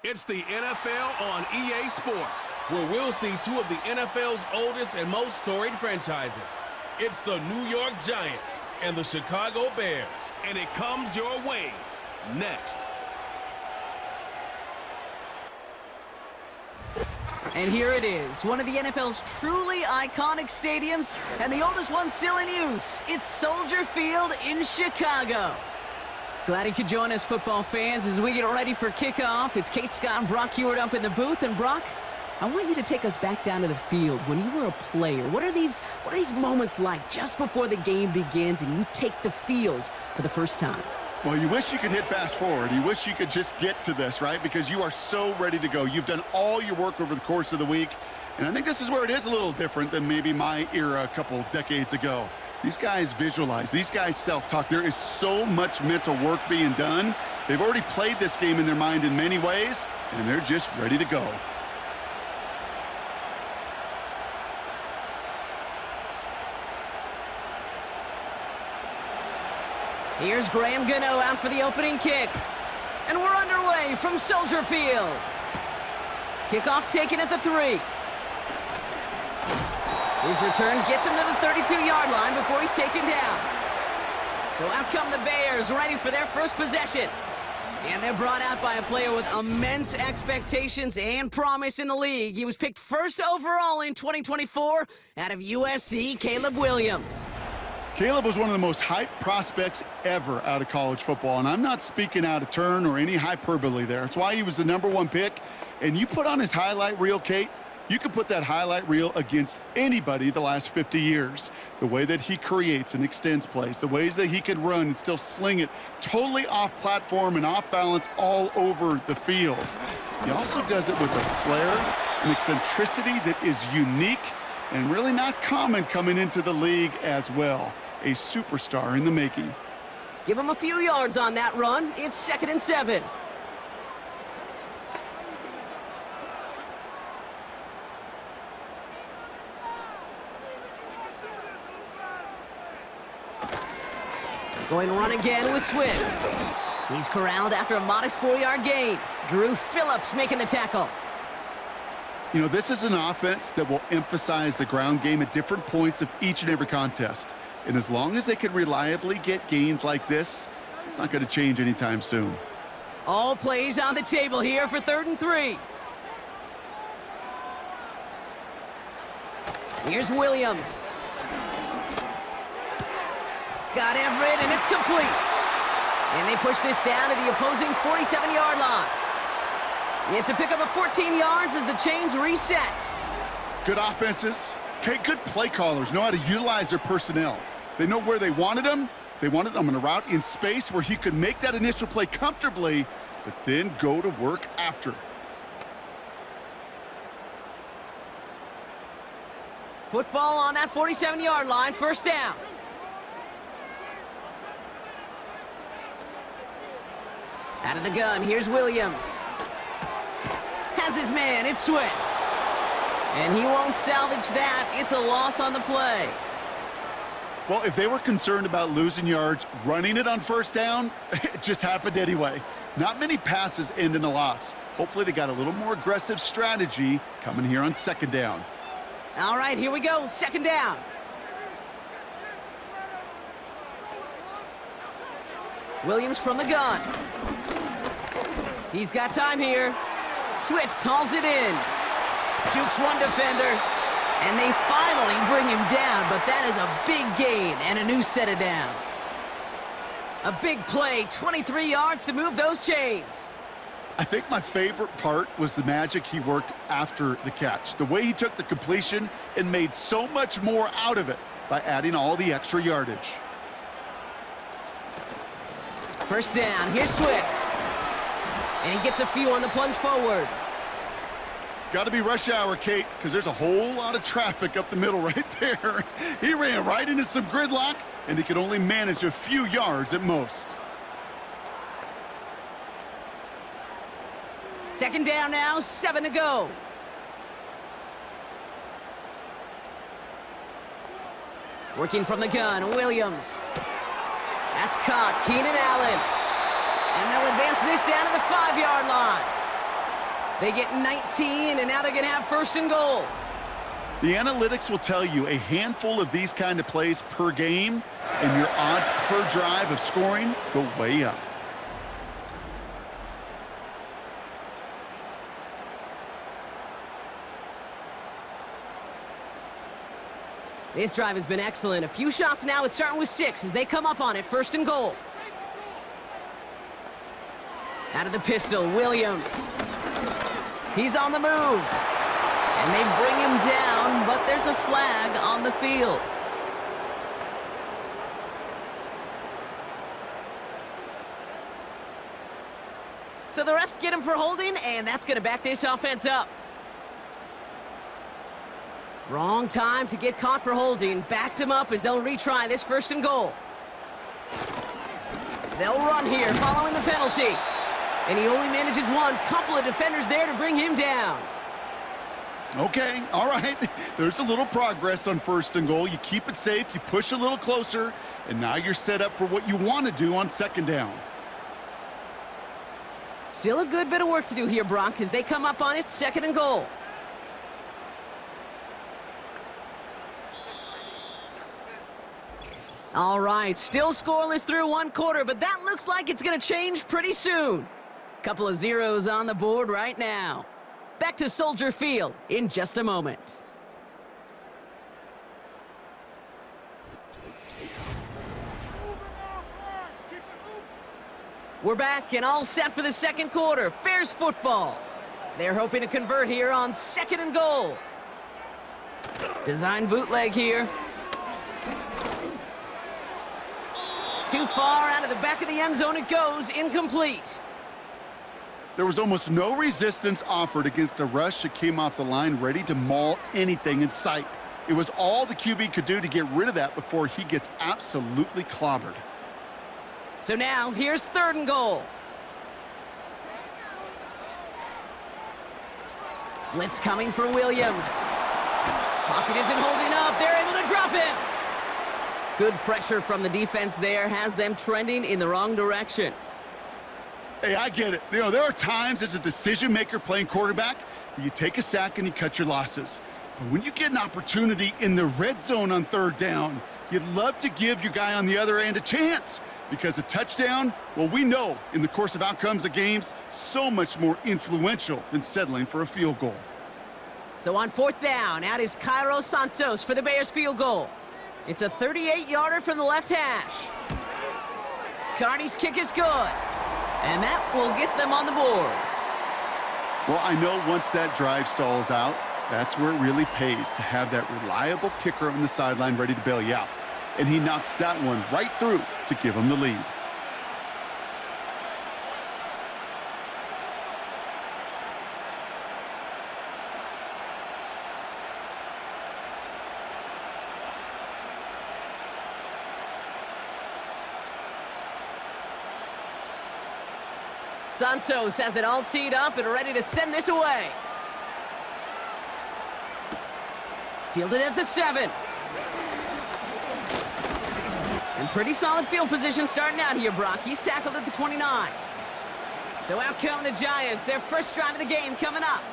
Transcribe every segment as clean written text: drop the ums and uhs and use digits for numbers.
It's the NFL on EA Sports, where we'll see two of the NFL's oldest and most storied franchises. It's the New York Giants and the Chicago Bears. And it comes your way next. And here it is, one of the NFL's truly iconic stadiums, and the oldest one still in use. It's Soldier Field in Chicago. Glad you could join us, football fans, as we get ready for kickoff. It's Kate Scott and Brock Hewitt up in the booth. And Brock, I want you to take us back down to the field. When you were a player, what are these moments like just before the game begins and you take the field for the first time? Well, you wish you could hit fast forward. You wish you could just get to this, right? Because you are so ready to go. You've done all your work over the course of the week. And I think this is where it is a little different than maybe my era a couple decades ago. These guys visualize. These guys self-talk. There is so much mental work being done. They've already played this game in their mind in many ways, and they're just ready to go. Here's Graham Gano out for the opening kick. And we're underway from Soldier Field. Kickoff taken at the 3. His return gets him to the 32-yard line before he's taken down. So out come the Bears, ready for their first possession. And they're brought out by a player with immense expectations and promise in the league. He was picked first overall in 2024 out of USC, Caleb Williams. Caleb was one of the most hyped prospects ever out of college football, and I'm not speaking out of turn or any hyperbole there. It's why he was the #1 pick. And you put on his highlight reel, Kate, you could put that highlight reel against anybody the last 50 years. The way that he creates and extends plays, the ways that he can run and still sling it totally off platform and off balance all over the field. He also does it with a flair and eccentricity that is unique and really not common coming into the league as well. A superstar in the making. Give him a few yards on that run. It's 2nd and 7. Going to run again with Swift. He's corralled after a modest 4-yard gain. Drew Phillips making the tackle. You know, this is an offense that will emphasize the ground game at different points of each and every contest. And as long as they can reliably get gains like this, it's not going to change anytime soon. All plays on the table here for 3rd and 3. Here's Williams. Got Everett, and it's complete. And they push this down to the opposing 47-yard line. It's a pickup of 14 yards as the chains reset. Good offenses. Okay, good play callers know how to utilize their personnel. They know where they wanted them. They wanted them on a route in space where he could make that initial play comfortably, but then go to work after. Football on that 47-yard line, 1st down. Out of the gun, here's Williams. Has his man, it's Swift. And he won't salvage that. It's a loss on the play. Well, if they were concerned about losing yards, running it on 1st down, it just happened anyway. Not many passes end in a loss. Hopefully they got a little more aggressive strategy coming here on 2nd down. All right, here we go, 2nd down. Williams from the gun. He's got time here. Swift hauls it in. Jukes one defender. And they finally bring him down, but that is a big gain and a new set of downs. A big play, 23 yards to move those chains. I think my favorite part was the magic he worked after the catch. The way he took the completion and made so much more out of it by adding all the extra yardage. 1st down, here's Swift. And he gets a few on the plunge forward. Got to be rush hour, Kate, because there's a whole lot of traffic up the middle right there. He ran right into some gridlock, and he could only manage a few yards at most. 2nd down now, 7 to go. Working from the gun, Williams. That's caught, Keenan Allen. And they'll advance this down to the 5-yard line. They get 19, and now they're going to have first and goal. The analytics will tell you a handful of these kind of plays per game, and your odds per drive of scoring go way up. This drive has been excellent. A few shots now. It's starting with 6 as they come up on it. First and goal. Out of the pistol, Williams. He's on the move. And they bring him down, but there's a flag on the field. So the refs get him for holding, and that's going to back this offense up. Wrong time to get caught for holding. Backed him up as they'll retry this first and goal. They'll run here following the penalty. And he only manages one. Couple of defenders there to bring him down. Okay, all right. There's a little progress on first and goal. You keep it safe, you push a little closer, and now you're set up for what you want to do on second down. Still a good bit of work to do here, Brock, as they come up on it, second and goal. All right, still scoreless through one quarter, but that looks like it's going to change pretty soon. Couple of zeros on the board right now. Back to Soldier Field in just a moment. We're back and all set for the second quarter. Bears football. They're hoping to convert here on second and goal. Design bootleg here. Too far out of the back of the end zone it goes, incomplete. There was almost no resistance offered against a rush that came off the line ready to maul anything in sight. It was all the QB could do to get rid of that before he gets absolutely clobbered. So now, here's third and goal. Blitz coming for Williams. Pocket isn't holding up. They're able to drop him. Good pressure from the defense there has them trending in the wrong direction. Hey, I get it. You know, there are times as a decision maker playing quarterback, you take a sack and you cut your losses. But when you get an opportunity in the red zone on third down, you'd love to give your guy on the other end a chance. Because a touchdown, well, we know in the course of outcomes of games, so much more influential than settling for a field goal. So on fourth down, out is Cairo Santos for the Bears field goal. It's a 38-yarder from the left hash. Carney's kick is good. And that will get them on the board. Well, I know once that drive stalls out, that's where it really pays to have that reliable kicker on the sideline ready to bail you out. And he knocks that one right through to give him the lead. Santos has it all teed up and ready to send this away. Fielded at the 7. And pretty solid field position starting out here, Brock. He's tackled at the 29. So out come the Giants. Their first drive of the game coming up.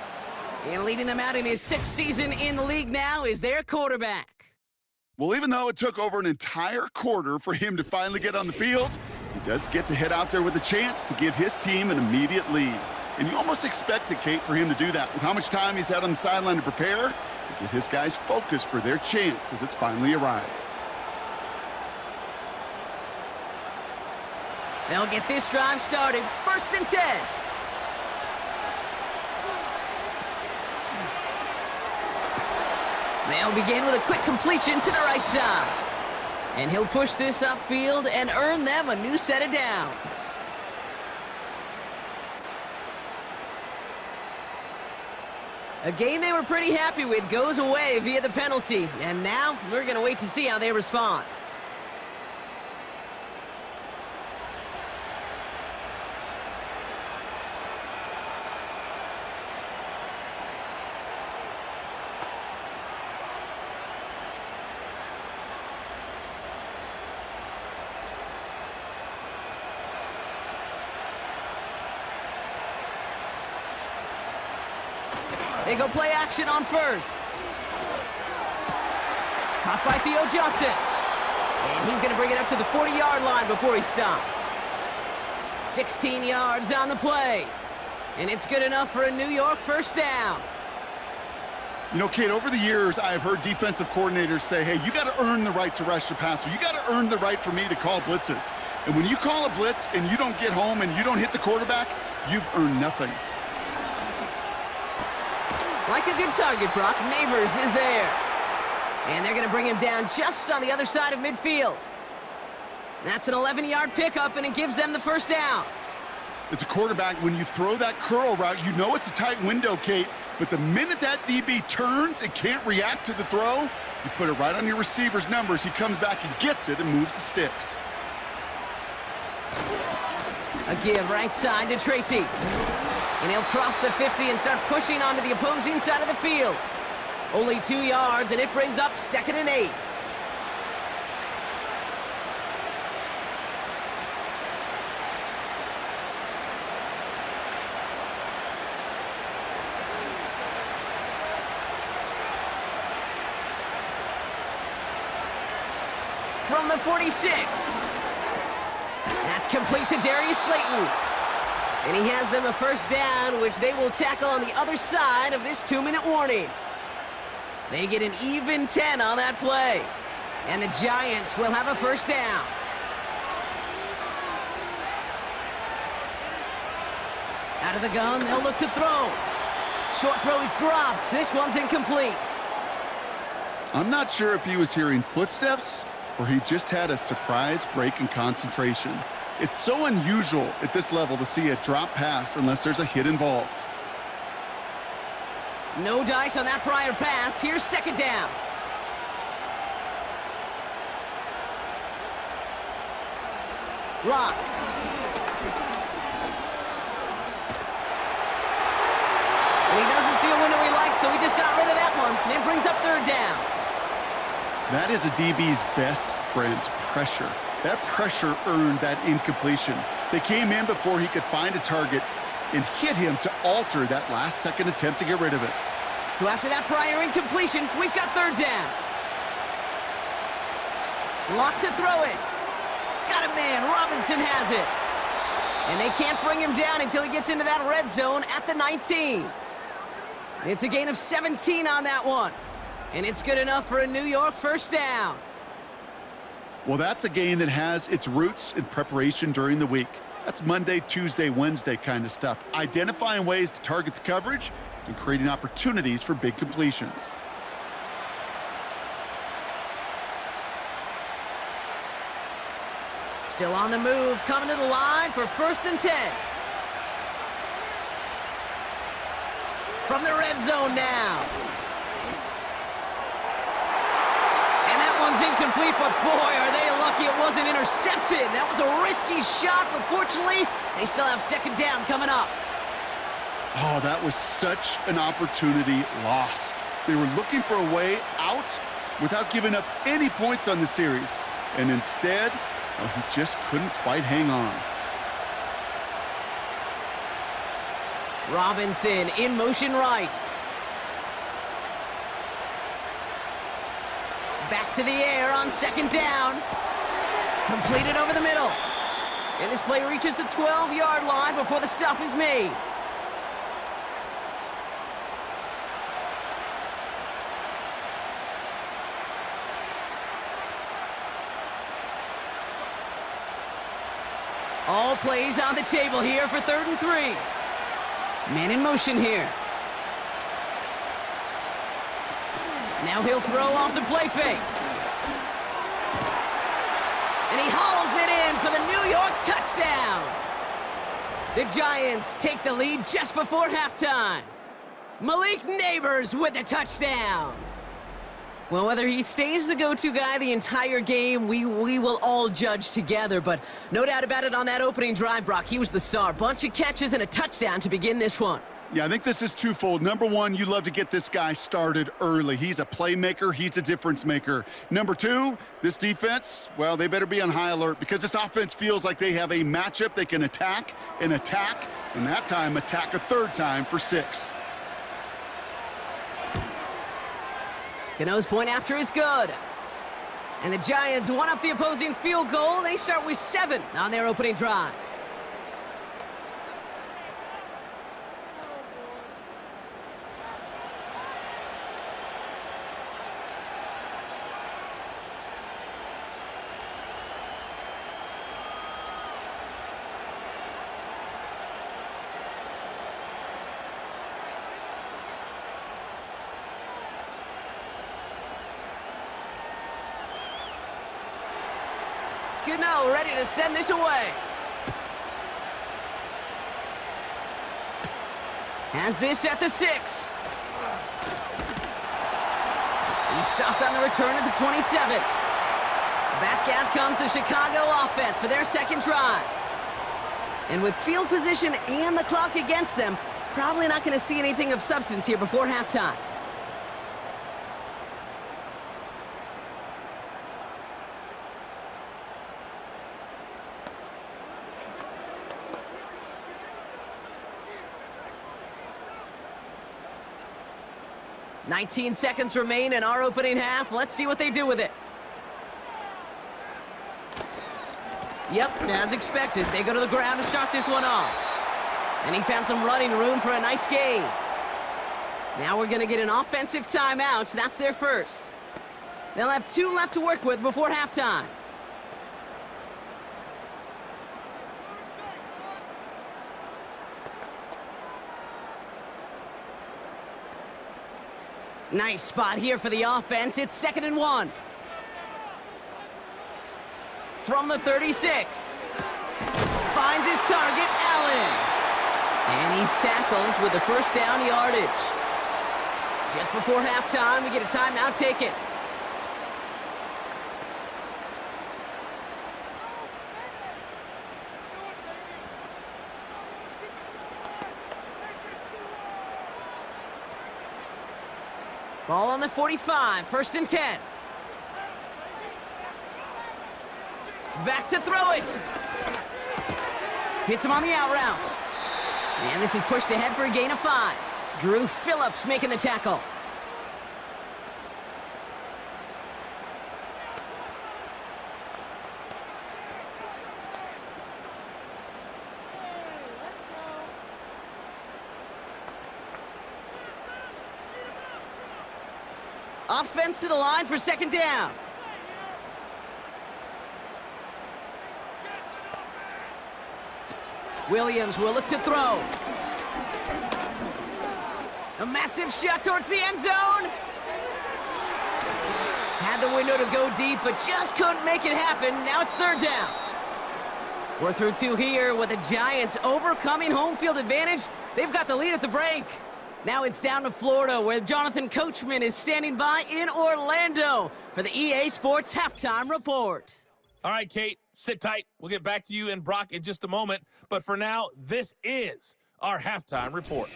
And leading them out in his 6th season in the league now is their quarterback. Well, even though it took over an entire quarter for him to finally get on the field, he does get to head out there with a chance to give his team an immediate lead. And you almost expected, Kate, for him to do that. With how much time he's had on the sideline to prepare, to get his guys focused for their chance as it's finally arrived. They'll get this drive started. First and 10. They'll begin with a quick completion to the right side. And he'll push this upfield and earn them a new set of downs. A game they were pretty happy with goes away via the penalty. And now we're going to wait to see how they respond. They go play action on first. Caught by Theo Johnson. And he's going to bring it up to the 40-yard line before he stopped. 16 yards on the play. And it's good enough for a New York first down. You know, Kate, over the years, I've heard defensive coordinators say, hey, you got to earn the right to rush the passer. You got to earn the right for me to call blitzes. And when you call a blitz and you don't get home and you don't hit the quarterback, you've earned nothing. Like a good target, Brock. Neighbors is there. And they're going to bring him down just on the other side of midfield. That's an 11-yard pickup, and it gives them the first down. As a quarterback, when you throw that curl route, you know it's a tight window, Kate. But the minute that DB turns and can't react to the throw, you put it right on your receiver's numbers. He comes back and gets it and moves the sticks. A give right side to Tracy. And he'll cross the 50 and start pushing onto the opposing side of the field. Only 2 yards, and it brings up 2nd and 8. From the 46. That's complete to Darius Slayton. And he has them a first down, which they will tackle on the other side of this 2-minute warning. They get an even 10 on that play. And the Giants will have a first down. Out of the gun, they'll look to throw. Short throw is dropped. This one's incomplete. I'm not sure if he was hearing footsteps or he just had a surprise break in concentration. It's so unusual at this level to see a drop pass unless there's a hit involved. No dice on that prior pass. Here's 2nd down. Lock. And he doesn't see a window he likes, so he just got rid of that one. And it brings up 3rd down. That is a DB's best friend, pressure. That pressure earned that incompletion. They came in before he could find a target and hit him to alter that last-second attempt to get rid of it. So after that prior incompletion, we've got 3rd down. Lock to throw it. Got a man. Robinson has it. And they can't bring him down until he gets into that red zone at the 19. It's a gain of 17 on that one. And it's good enough for a New York first down. Well, that's a game that has its roots in preparation during the week. That's Monday, Tuesday, Wednesday kind of stuff. Identifying ways to target the coverage and creating opportunities for big completions. Still on the move, coming to the line for 1st and 10. From the red zone now. And that one's incomplete, but boy, are they lucky it wasn't intercepted. That was a risky shot, but fortunately, they still have 2nd down coming up. Oh, that was such an opportunity lost. They were looking for a way out without giving up any points on the series. And instead, oh, he just couldn't quite hang on. Robinson in motion right. Back to the air on 2nd down. Completed over the middle. And this play reaches the 12-yard line before the stop is made. All plays on the table here for 3rd and 3. Man in motion here. Now he'll throw off the play fake. And he hauls it in for the New York touchdown. The Giants take the lead just before halftime. Malik Neighbors with the touchdown. Well, whether he stays the go-to guy the entire game, we will all judge together. But no doubt about it, on that opening drive, Brock, he was the star. Bunch of catches and a touchdown to begin this one. Yeah, I think this is twofold. Number one, you love to get this guy started early. He's a playmaker. He's a difference maker. Number two, this defense, well, they better be on high alert because this offense feels like they have a matchup they can attack, and that time attack a 3rd time for 6. Gano's point after is good. And the Giants one up the opposing field goal. They start with 7 on their opening drive. Gano ready to send this away. Has this at the 6. He's stopped on the return at the 27. Back out comes the Chicago offense for their second drive. And with field position and the clock against them, probably not going to see anything of substance here before halftime. "19 seconds remain in our opening half. Let's see what they do with it." Yep, as expected, they go to the ground to start this one off. And he found some running room for a nice gain. Now we're going to get an offensive timeout. That's their first. They'll have 2 left to work with before halftime. Nice spot here for the offense. It's 2nd and 1. From the 36. Finds his target, Allen. And he's tackled with the first down yardage. Just before halftime, we get a timeout taken. Ball on the 45, 1st and 10. Back to throw it. Hits him on the out route. And this is pushed ahead for a gain of 5. Drew Phillips making the tackle. Offense to the line for 2nd down. Williams will look to throw. A massive shot towards the end zone. Had the window to go deep, but just couldn't make it happen. Now it's 3rd down. We're through 2 here with the Giants overcoming home field advantage. They've got the lead at the break. Now it's down to Florida, where Jonathan Coachman is standing by in Orlando for the EA Sports Halftime Report. All right, Kate, sit tight. We'll get back to you and Brock in just a moment. But for now, this is our Halftime Report.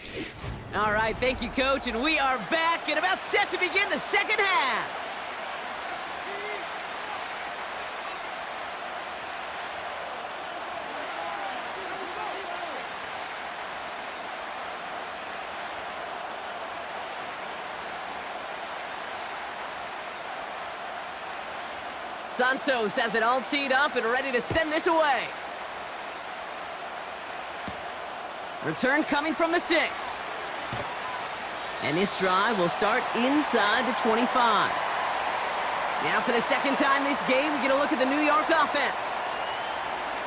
All right, thank you, Coach. And we are back and about set to begin the second half. Santos has it all teed up and ready to send this away. Return coming from the 6. And this drive will start inside the 25. Now for the second time this game, we get a look at the New York offense.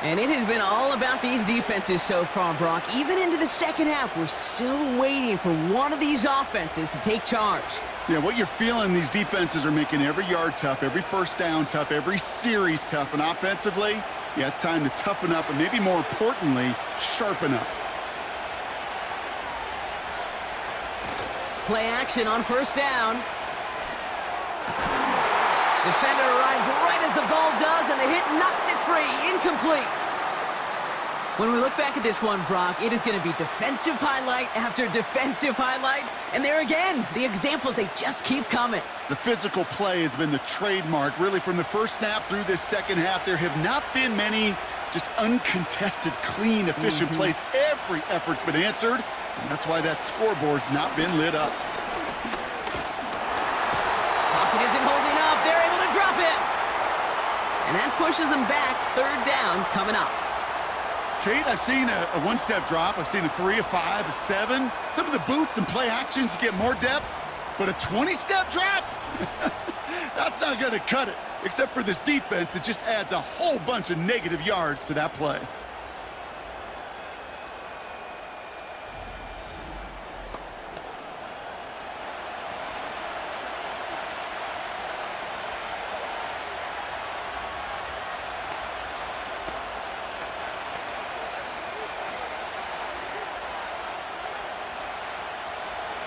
And it has been all about these defenses so far, Brock. Even into the second half, we're still waiting for one of these offenses to take charge. Yeah, what you're feeling, these defenses are making every yard tough, every first down tough, every series tough. And offensively, yeah, it's time to toughen up and maybe more importantly, sharpen up. Play action on 1st down. Defender arrives right as the ball does, and the hit knocks it free. Incomplete. When we look back at this one, Brock, it is going to be defensive highlight after defensive highlight. And there again, the examples, they just keep coming. The physical play has been the trademark. Really, from the first snap through this second half, there have not been many just uncontested, clean, efficient plays. Every effort's been answered, and that's why that scoreboard's not been lit up. And that pushes them back. Third down coming up. Kate, I've seen a one-step drop. I've seen a 3, a 5, a 7. Some of the boots and play actions get more depth, but a 20-step drop? That's not going to cut it. Except for this defense, it just adds a whole bunch of negative yards to that play.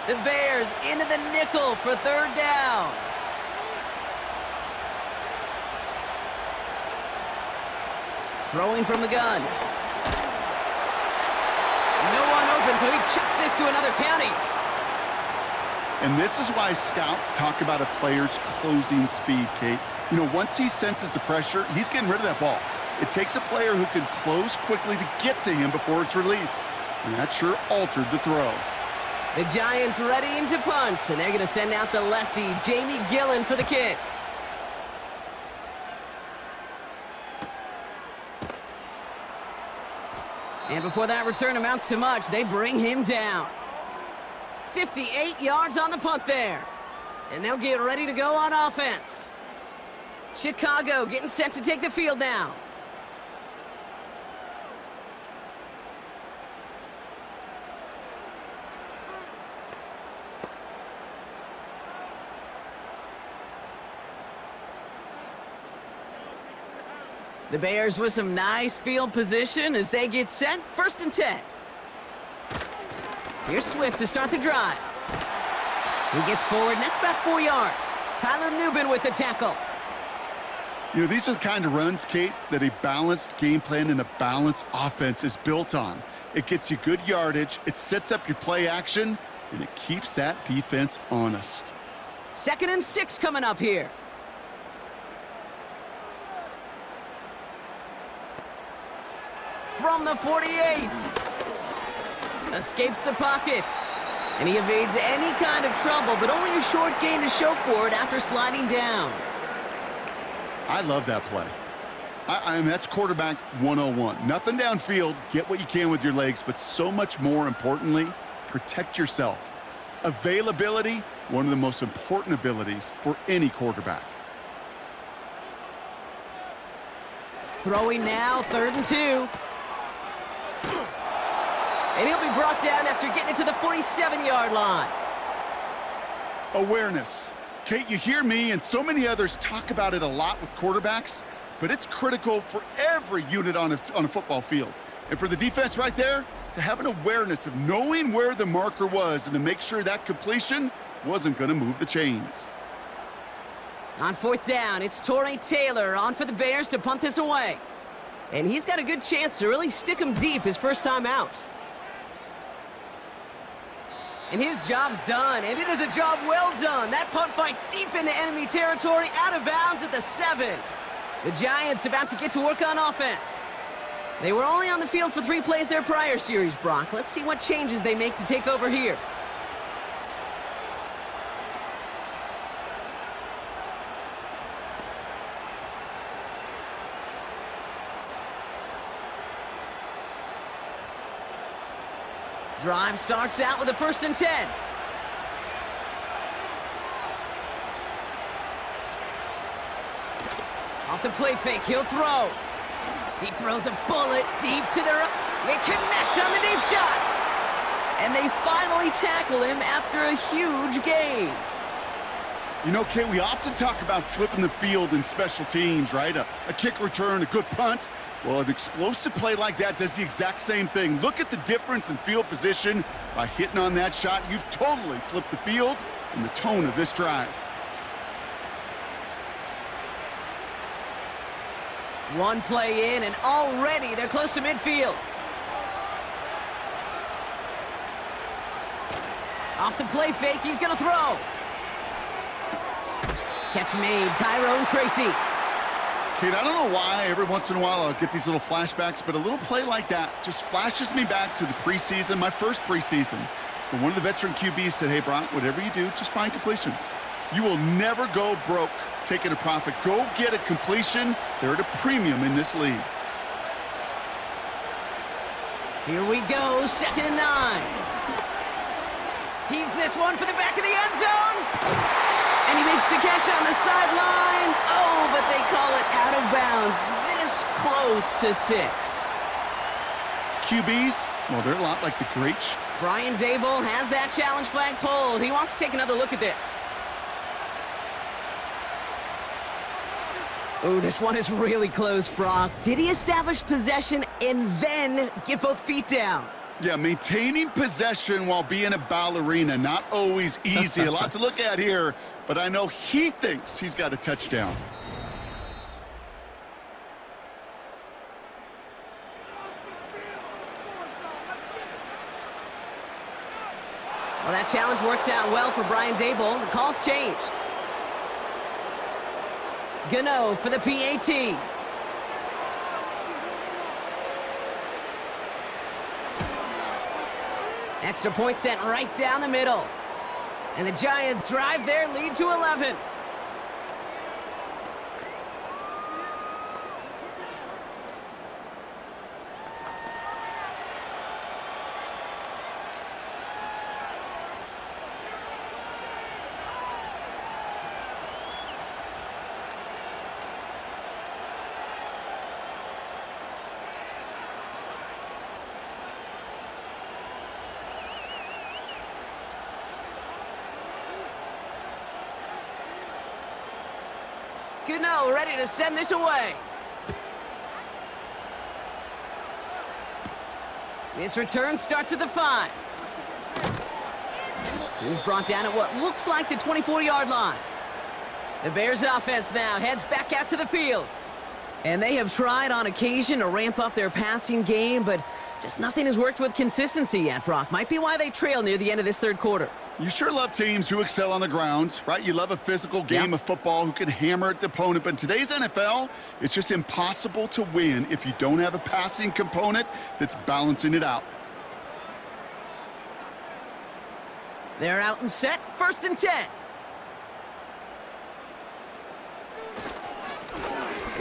The Bears into the nickel for third down. Throwing from the gun. No one open, so he chucks this to another county. And this is why scouts talk about a player's closing speed, Kate. You know, once he senses the pressure, he's getting rid of that ball. It takes a player who can close quickly to get to him before it's released. And that sure altered the throw. The Giants readying to punt, and they're going to send out the lefty, Jamie Gillen, for the kick. And before that return amounts to much, they bring him down. 58 yards on the punt there. And they'll get ready to go on offense. Chicago getting set to take the field now. The Bears with some nice field position as they get set. 1st and 10. Here's Swift to start the drive. He gets forward, and that's about 4 yards. Tyler Nubin with the tackle. You know, these are the kind of runs, Kate, that a balanced game plan and a balanced offense is built on. It gets you good yardage, it sets up your play action, and it keeps that defense honest. 2nd and 6 coming up here. From the 48. Escapes the pocket. And he evades any kind of trouble, but only a short gain to show for it after sliding down. I love that play. I mean, that's quarterback 101. Nothing downfield, get what you can with your legs, but so much more importantly, protect yourself. Availability, one of the most important abilities for any quarterback. Throwing now, 3rd and 2. And he'll be brought down after getting it to the 47-yard line. Awareness. Kate, you hear me and so many others talk about it a lot with quarterbacks, but it's critical for every unit on a football field. And for the defense right there, to have an awareness of knowing where the marker was and to make sure that completion wasn't going to move the chains. On 4th down, it's Torrey Taylor on for the Bears to punt this away. And he's got a good chance to really stick him deep his first time out. And his job's done, and it is a job well done. That punt fights deep into enemy territory, out of bounds at the 7. The Giants about to get to work on offense. They were only on the field for 3 plays their prior series, Brock. Let's see what changes they make to take over here. Drive starts out with a 1st and 10. Off the play fake, he'll throw. He throws a bullet deep to the right. They connect on the deep shot. And they finally tackle him after a huge gain. You know, Kate, we often talk about flipping the field in special teams, right? A kick return, a good punt. Well, an explosive play like that does the exact same thing. Look at the difference in field position. By hitting on that shot, you've totally flipped the field and the tone of this drive. One play in, and already they're close to midfield. Off the play fake, he's going to throw. Catch made, Tyrone Tracy. Kate, I don't know why every once in a while I'll get these little flashbacks, but a little play like that just flashes me back to the preseason, my first preseason. When one of the veteran QBs said, hey, Brock, whatever you do, just find completions. You will never go broke taking a profit. Go get a completion. They're at a premium in this league. Here we go, 2nd and 9. Heaves this one for the back of the end zone. And he makes the catch on the sideline. Oh, but they call it out of bounds. This close to 6. QBs, well, they're a lot like the great... Brian Daboll has that challenge flag pulled. He wants to take another look at this. Oh, this one is really close, Brock. Did he establish possession and then get both feet down? Yeah, maintaining possession while being a ballerina, not always easy. A lot to look at here, but I know he thinks he's got a touchdown. Well, that challenge works out well for Brian Daboll. The call's changed. Gano for the PAT. Extra point sent right down the middle. And the Giants drive their lead to 11. Gano ready to send this away. This return starts at the 5. He's brought down at what looks like the 24-yard line. The Bears offense now heads back out to the field. And they have tried on occasion to ramp up their passing game, but just nothing has worked with consistency yet, Brock. Might be why they trail near the end of this third quarter. You sure love teams who excel on the ground, right? You love a physical game of football who can hammer at the opponent. But in today's NFL, it's just impossible to win if you don't have a passing component that's balancing it out. They're out and set. 1st and 10.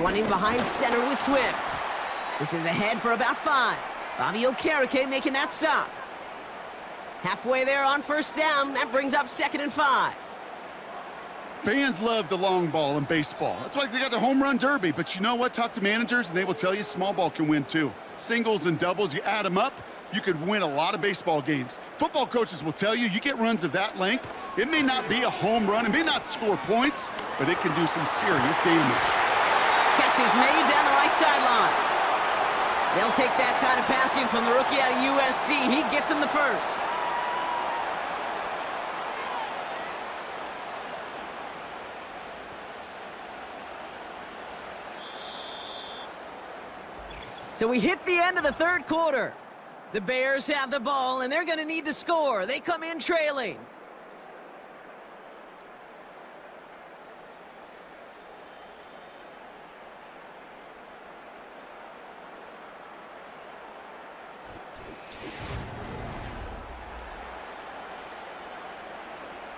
Running behind center with Swift. This is ahead for about 5. Bobby Okereke making that stop. Halfway there on 1st down. That brings up 2nd and 5. Fans love the long ball in baseball. That's why they got the home run derby. But you know what? Talk to managers, and they will tell you small ball can win too. Singles and doubles, you add them up, you could win a lot of baseball games. Football coaches will tell you get runs of that length. It may not be a home run. It may not score points, but it can do some serious damage. Catch is made down the right sideline. They'll take that kind of passing from the rookie out of USC. He gets him the 1st. So we hit the end of the third quarter. The Bears have the ball, and they're going to need to score. They come in trailing.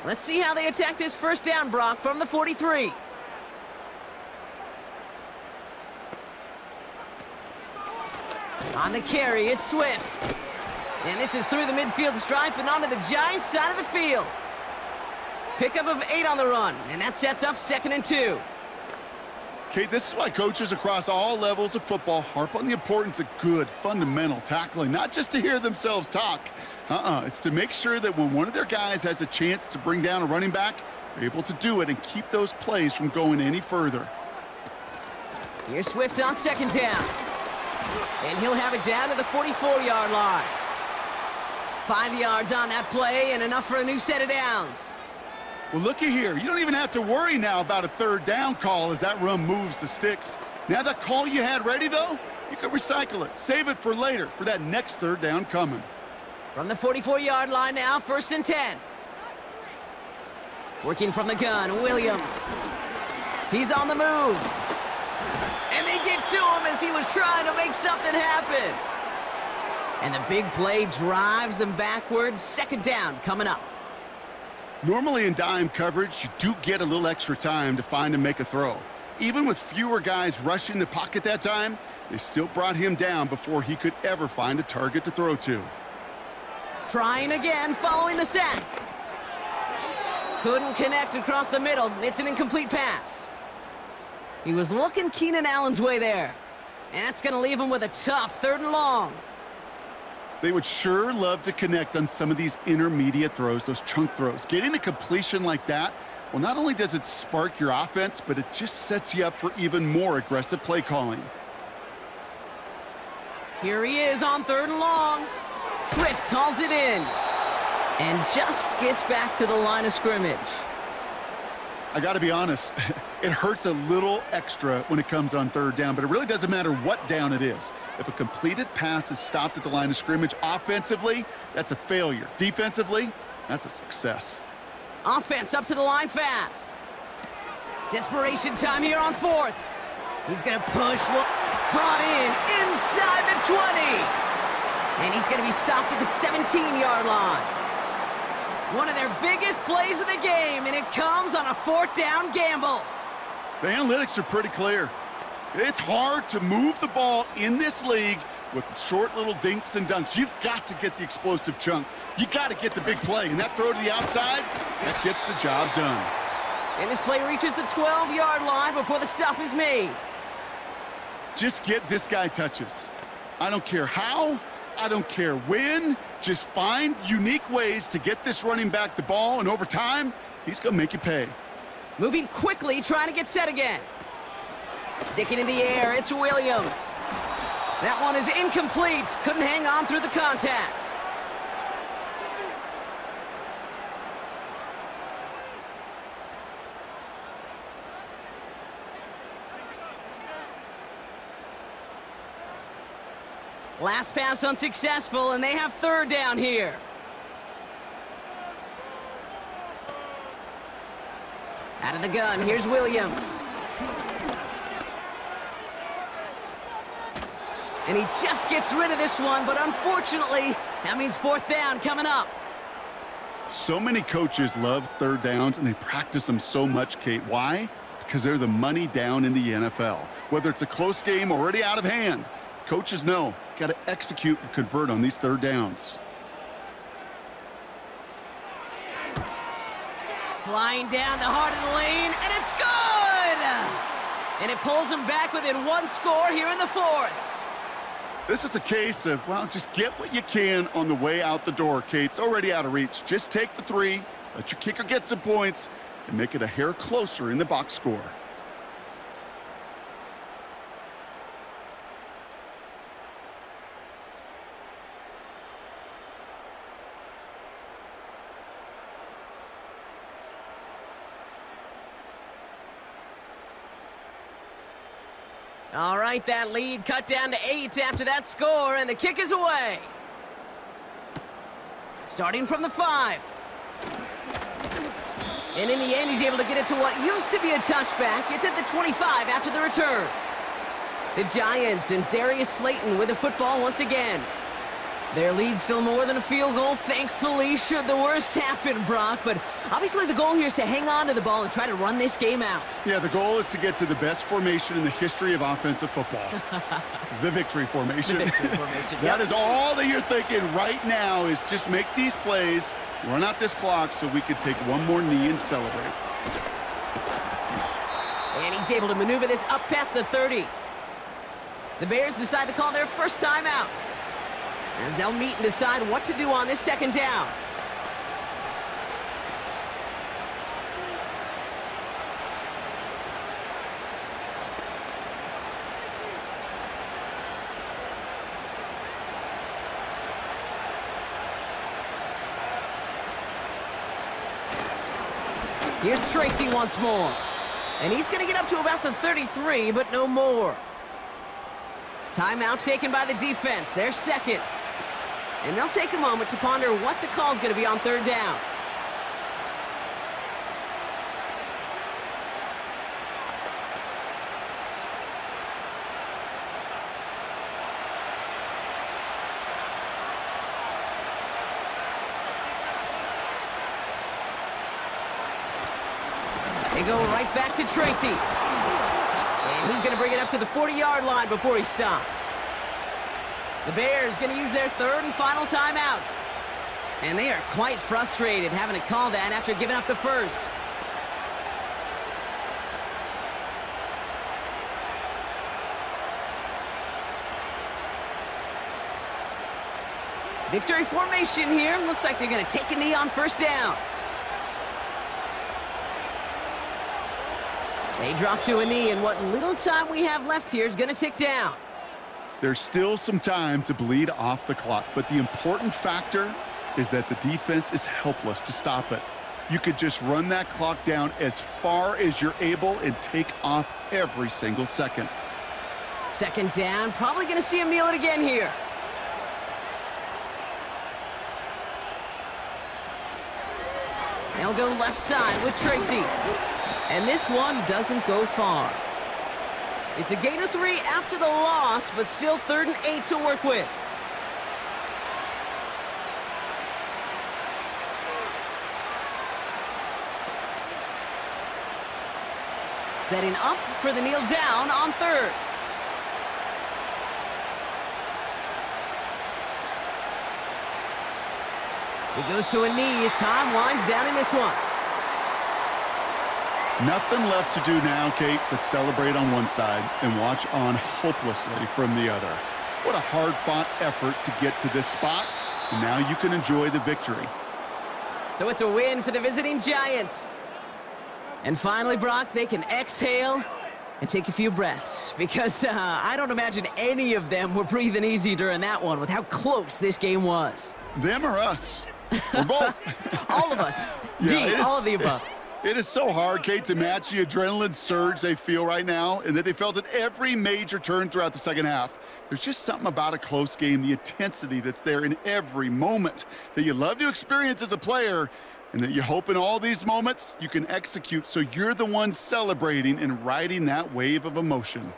Let's see how they attack this 1st down, Brock, from the 43. On the carry, it's Swift. And this is through the midfield stripe and onto the Giants' side of the field. Pickup of 8 on the run, and that sets up 2nd and 2. Kate, this is why coaches across all levels of football harp on the importance of good, fundamental tackling, not just to hear themselves talk. It's to make sure that when one of their guys has a chance to bring down a running back, they're able to do it and keep those plays from going any further. Here's Swift on 2nd down. And he'll have it down to the 44-yard line. 5 yards on that play and enough for a new set of downs. Well, looky here. You don't even have to worry now about a 3rd down call as that run moves the sticks. Now that call you had ready, though, you can recycle it. Save it for later for that next 3rd down coming. From the 44-yard line now, 1st and 10. Working from the gun, Williams. He's on the move. And they get to him as he was trying to make something happen. And the big play drives them backwards. 2nd down coming up. Normally in dime coverage, you do get a little extra time to find and make a throw. Even with fewer guys rushing the pocket that time, they still brought him down before he could ever find a target to throw to. Trying again, following the sack. Couldn't connect across the middle. It's an incomplete pass. He was looking Keenan Allen's way there. And that's going to leave him with a tough 3rd and long. They would sure love to connect on some of these intermediate throws, those chunk throws. Getting a completion like that, well, not only does it spark your offense, but it just sets you up for even more aggressive play calling. Here he is on 3rd and long. Swift hauls it in. And just gets back to the line of scrimmage. I got to be honest, it hurts a little extra when it comes on 3rd down, but it really doesn't matter what down it is. If a completed pass is stopped at the line of scrimmage, offensively, that's a failure. Defensively, that's a success. Offense up to the line fast. Desperation time here on 4th. He's going to push. Brought in inside the 20. And he's going to be stopped at the 17-yard line. One of their biggest plays of the game, and it comes on a 4th down gamble. The analytics are pretty clear. It's hard to move the ball in this league with short little dinks and dunks. You've got to get the explosive chunk. You got to get the big play, and that throw to the outside, that gets the job done. And this play reaches the 12-yard line before the stop is made. Just get this guy touches. I don't care how, I don't care when. Just find unique ways to get this running back the ball, and over time, he's going to make you pay. Moving quickly, trying to get set again. Sticking in the air, it's Williams. That one is incomplete. Couldn't hang on through the contact. Last pass unsuccessful, and they have 3rd down here. Out of the gun, here's Williams. And he just gets rid of this one, but unfortunately, that means 4th down coming up. So many coaches love 3rd downs, and they practice them so much, Kate. Why? Because they're the money down in the NFL. Whether it's a close game already out of hand, coaches know, got to execute and convert on these 3rd downs. Flying down the heart of the lane, and it's good! And it pulls them back within 1 score here in the 4th. This is a case of, well, just get what you can on the way out the door, Kate. It's already out of reach. Just take the 3, let your kicker get some points, and make it a hair closer in the box score. All right, that lead cut down to 8 after that score, and the kick is away. Starting from the 5. And in the end, he's able to get it to what used to be a touchback. It's at the 25 after the return. The Giants and Darius Slayton with the football once again. Their lead still more than a field goal, thankfully, should the worst happen, Brock. But obviously the goal here is to hang on to the ball and try to run this game out. Yeah, the goal is to get to the best formation in the history of offensive football. The victory formation. The victory formation. That is all that you're thinking right now, is just make these plays, run out this clock so we could take one more knee and celebrate. And he's able to maneuver this up past the 30. The Bears decide to call their first timeout, as they'll meet and decide what to do on this 2nd down. Here's Tracy once more. And he's going to get up to about the 33, but no more. Timeout taken by the defense, their 2nd. And they'll take a moment to ponder what the call's going to be on 3rd down. They go right back to Tracy. And he's going to bring it up to the 40-yard line before he stopped. The Bears going to use their third and final timeout. And they are quite frustrated having to call that after giving up the first. Victory formation here. Looks like they're going to take a knee on first down. They drop to a knee, and what little time we have left here is going to tick down. There's still some time to bleed off the clock, but the important factor is that the defense is helpless to stop it. You could just run that clock down as far as you're able and take off every single second. Second down, probably going to see him kneel it again here. They'll go left side with Tracy. And this one doesn't go far. It's a gain of 3 after the loss, but still 3rd and 8 to work with. Setting up for the kneel down on 3rd. He goes to a knee as time winds down in this one. Nothing left to do now, Kate, but celebrate on one side and watch on hopelessly from the other. What a hard-fought effort to get to this spot, and now you can enjoy the victory. So it's a win for the visiting Giants. And finally, Brock, they can exhale and take a few breaths, because I don't imagine any of them were breathing easy during that one with how close this game was. Them or us? We're both. All of us. Yeah, all of the above. It is so hard, Kate, to match the adrenaline surge they feel right now and that they felt at every major turn throughout the second half. There's just something about a close game, the intensity that's there in every moment that you love to experience as a player, and that you hope in all these moments you can execute so you're the one celebrating and riding that wave of emotion.